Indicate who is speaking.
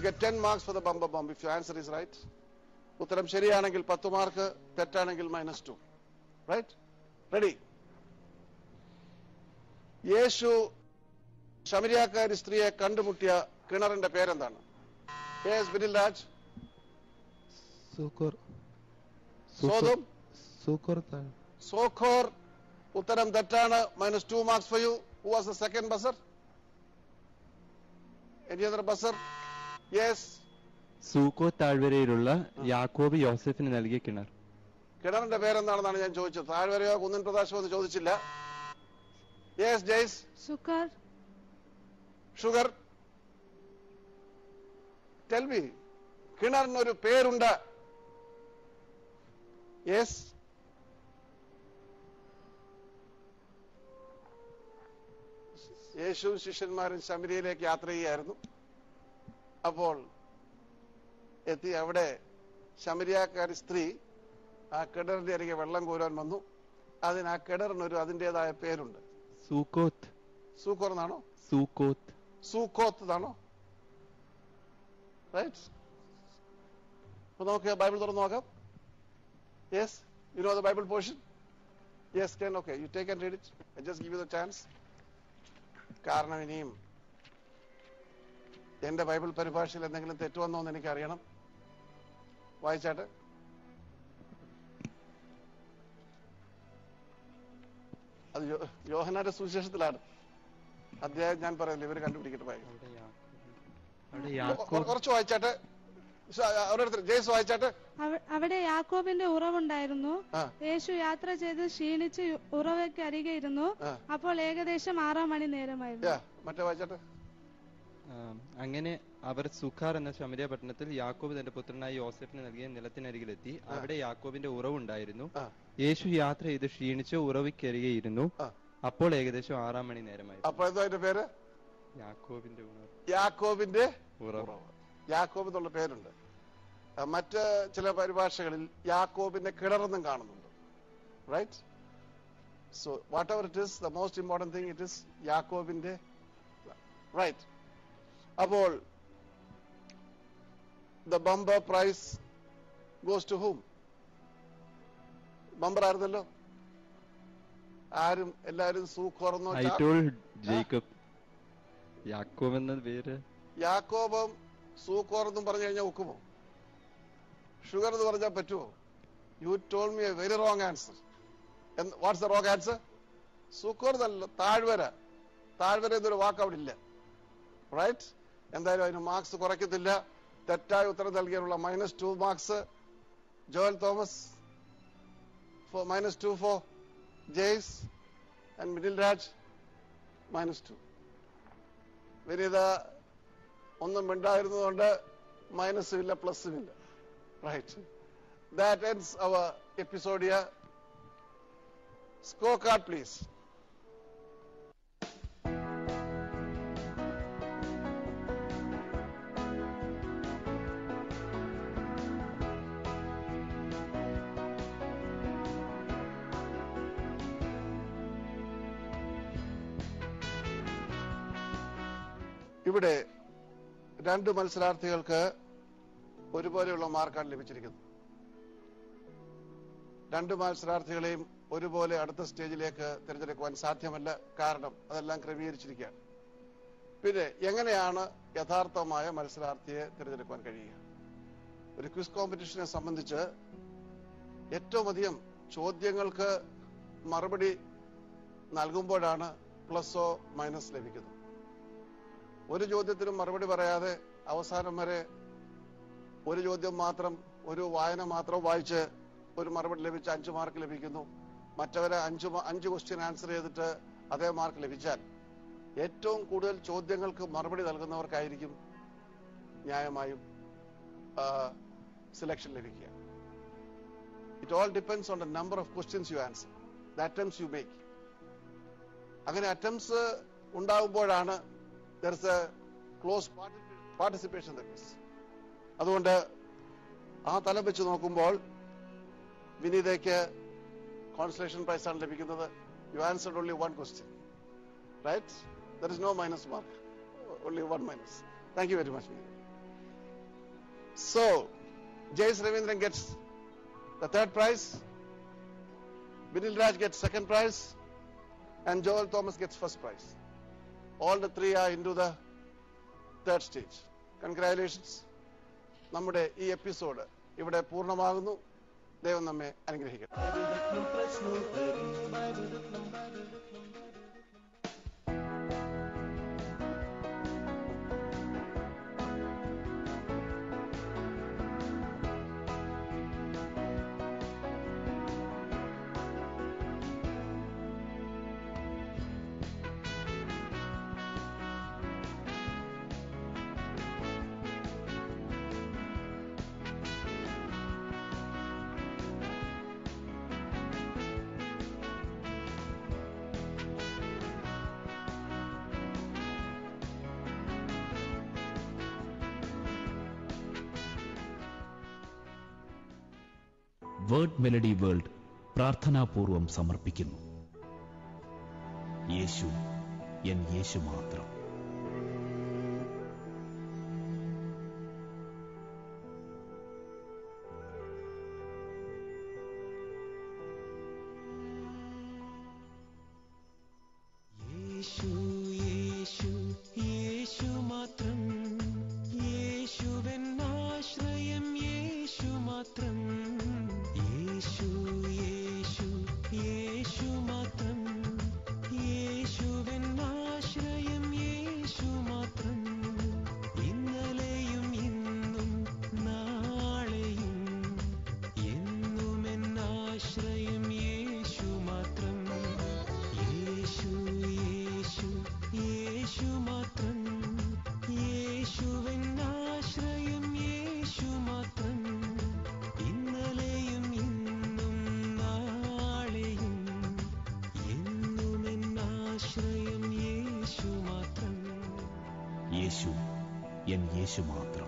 Speaker 1: get 10 marks for the bumper bump if your answer is right. ഉത്തരം ശരിയാണെങ്കിൽ 10 mark, തെറ്റാണെങ്കിൽ -2. Right? Ready? യേശു ശമരിയാക്കാരി സ്ത്രീയെ കണ്ടുമുട്ടിയ കിണറിന്റെ പേരെന്താണ്? Yes, Vidil Raj.
Speaker 2: Sokor.
Speaker 1: Sodom.
Speaker 2: Sokor.
Speaker 1: Sokor. ഉത്തരം തെറ്റാണ്. -2 marks for you. Who was the second buzzer? Any other buzzer? Yes.
Speaker 3: സൂക്കോ താഴ്വരയിലുള്ള യാക്കോബ് യോസെഫിന് നൽകിയ കിണർ.
Speaker 1: കിണറിന്റെ പേരെന്താണെന്നാണ് ഞാൻ ചോദിച്ചത്. താഴ്വരയോ കുന്നിൻ പ്രദേശമോ എന്ന് ചോദിച്ചില്ല. യെസ് ജയ്സ്.
Speaker 4: സുക്കർ.
Speaker 1: ഷുഗർ. ടെൽ മീ, കിണറിനൊരു പേരുണ്ട്. യെസ്. യേശു ശിഷ്യന്മാരും ശമരിയയിലേക്ക് യാത്ര ചെയ്യായിരുന്നു. അപ്പോൾ എത്തി അവിടെ ശമരിയാക്കാരി സ്ത്രീ ആ കിണറിന്റെ അരികെ വെള്ളം കോരാൻ വന്നു. അതിന് ആ കിണറിനൊരു അതിൻ്റെതായ പേരുണ്ട്.
Speaker 3: സൂക്കോത്ത്.
Speaker 1: സൂക്കോർ എന്നാണോ?
Speaker 3: സൂക്കോത്ത്.
Speaker 1: സൂക്കോത്ത് എന്നാണോ? റൈറ്റ്. അപ്പൊ നമുക്ക് ബൈബിൾ തുറന്ന് നോക്കാം. Yes, you know the Bible portion? Yes, Ken. Okay, you take and read it. I just give you the chance. കാരണം ഇനിയും എന്റെ ബൈബിൾ പരിഭാഷയിൽ എന്തെങ്കിലും തെറ്റുവന്നോ എന്ന് എനിക്ക് അറിയണം. വായിച്ചാട്ടെ. അത് യോഹന്നാന്റെ സുവിശേഷത്തിലാണ്. അധ്യായം ഞാൻ പറയുന്നില്ല, ഇവര് കണ്ടുപിടിക്കട്ടെ. കുറച്ച് വായിച്ചാട്ടെ. ജയ്സ് വായിച്ചാട്ടെ.
Speaker 4: അവിടെ യാക്കോബിന്റെ ഉറവുണ്ടായിരുന്നു. യേശു യാത്ര ചെയ്ത് ക്ഷീണിച്ച് ഉറവയ്ക്ക് അരികെ ഇരുന്നു. അപ്പോൾ ഏകദേശം 6 മണി നേരമായിരുന്നു.
Speaker 1: മറ്റേ വായിച്ചാട്ടെ.
Speaker 3: അങ്ങനെ അവർ സുഖാർ എന്ന ശമരിയ പട്ടണത്തിൽ യാക്കോബ് തന്റെ പുത്രനായി യോസെഫിന് നൽകിയ നിലത്തിനരികിലെത്തി. അവിടെ യാക്കോബിന്റെ ഉറവുണ്ടായിരുന്നു. യേശു യാത്ര ചെയ്ത് ക്ഷീണിച്ച് ഉറവിക്കരികെ ഇരുന്നു. അപ്പോൾ ഏകദേശം 6 മണി നേരമായിരുന്നു.
Speaker 1: അപ്പോൾ എന്താ അതിന്റെ പേര്?
Speaker 3: യാക്കോബിന്റെ ഉറവ്.
Speaker 1: യാക്കോബിന്റെ
Speaker 3: ഉറവ്.
Speaker 1: യാക്കോബ് എന്നുള്ള പേരുണ്ട്. മറ്റ് ചില പരിഭാഷകളിൽ യാക്കോബിന്റെ കിണറെന്നും കാണുന്നുണ്ട്. Right? So whatever it is, the most important thing it is യാക്കോബിന്റെ. റൈറ്റ്. അപ്പോൾ the bumper prize goes to whom? Bumper ആയിരുന്നല്ലോ. ആരും എല്ലാവരും സൂക്കോർന്നോ?
Speaker 3: ജേക്കബ്. യാക്കോബ് എന്ന പേര്.
Speaker 1: യാക്കോബും സൂക്കോർ എന്നും പറഞ്ഞു കഴിഞ്ഞാൽ ഒക്കുമോ? ഷുഗർ എന്ന് പറഞ്ഞാൽ പറ്റുമോ? You told me a very wrong answer. What's the wrong answer? സൂക്കോർ എന്നല്ല, താഴ്വര. താഴ്വര എന്നൊരു വാക്ക് അവിടെ ഇല്ല. റൈറ്റ്? എന്തായാലും അതിന് മാർക്സ് കുറയ്ക്കത്തില്ല. തെറ്റായ ഉത്തരം നൽകിയാലുള്ള -2 marks. Joel Thomas, -2 for Jaise and Midhil Raj, -2. Vineetha ഒന്നും മിണ്ടായിരുന്നതുകൊണ്ട് മൈനസും ഇല്ല, പ്ലസും ഇല്ല. Right. That ends our episode here. Score card please. ഇവിടെ 2 മത്സരാർത്ഥികൾക്ക് ഒരുപോലെയുള്ള മാർക്കാണ് ലഭിച്ചിരിക്കുന്നത്. 2 മത്സരാർത്ഥികളെയും ഒരുപോലെ അടുത്ത സ്റ്റേജിലേക്ക് തിരഞ്ഞെടുക്കുവാൻ സാധ്യമല്ല. കാരണം അതെല്ലാം ക്രമീകരിച്ചിരിക്കുകയാണ്. പിന്നെ എങ്ങനെയാണ് യഥാർത്ഥമായ മത്സരാർത്ഥിയെ തിരഞ്ഞെടുക്കുവാൻ കഴിയുക? ഒരു ക്വിസ് കോമ്പറ്റീഷനെ സംബന്ധിച്ച് ഏറ്റവും അധികം ചോദ്യങ്ങൾക്ക് മറുപടി നൽകുമ്പോഴാണ് പ്ലസോ മൈനസ് ലഭിക്കുന്നത്. ഒരു ചോദ്യത്തിനും മറുപടി പറയാതെ അവസാനം വരെ ഒരു ചോദ്യം മാത്രം, ഒരു വായന മാത്രം വായിച്ച് ഒരു മറുപടി ലഭിച്ച് 5 മാർക്ക് ലഭിക്കുന്നു. മറ്റവരെ 5 ക്വസ്റ്റ്യൻ ആൻസർ ചെയ്തിട്ട് അതേ മാർക്ക് ലഭിച്ചാൽ ഏറ്റവും കൂടുതൽ ചോദ്യങ്ങൾക്ക് മറുപടി നൽകുന്നവർക്കായിരിക്കും ന്യായമായും സെലക്ഷൻ ലഭിക്കുക. It all depends on the number of questions you answer, the attempts you make. അങ്ങനെ attempts ഉണ്ടാകുമ്പോഴാണ് there is a close participation in the quiz. അതുകൊണ്ട് ആ തലം വെച്ച് നോക്കുമ്പോൾ വിനീതയ്ക്ക് കോൺസലേഷൻ പ്രൈസ് ആണ് ലഭിക്കുന്നത്. You answered only 1 question. Right? There is no minus mark. Only 1 minus. Thank you very much, Vinita. So, Jace Ravindran gets the third prize, Vinil Raj gets second prize, and Joel Thomas gets first prize. All the three are into the third stage. Congratulations. നമ്മുടെ ഈ episode ഇവിടെ പൂർണ്ണമാകുന്നു. ദൈവം നമ്മെ അനുഗ്രഹിക്കട്ടെ.
Speaker 2: Word melody world പ്രാർത്ഥനാപൂർവം സമർപ്പിക്കുന്നു. യേശു N യേശു മാത്രം.
Speaker 5: യേശു യേശു യേശു മാത്രം, യേശുവൻ ആശ്രയം യേശു മാത്രം. യേശു യേശു യേശു മാത്രം, യേശുവൻ ആശ്രയം യേശു മാത്രം. ഇന്നലെയും ഇന്നും നാളെയും എന്നുമെൻ ആശ്രയം യേശു മാത്രം. യേശു യേശു യേശു മാത്രം, യേശുവൻ ആശ്രയം യേശു മാത്രം. ഇന്നലെയും ഇന്നും നാളെയും എന്നുമെൻ ആശ്രയം യേശു മാത്രം.
Speaker 2: യേശു എൻ യേശു മാത്രം.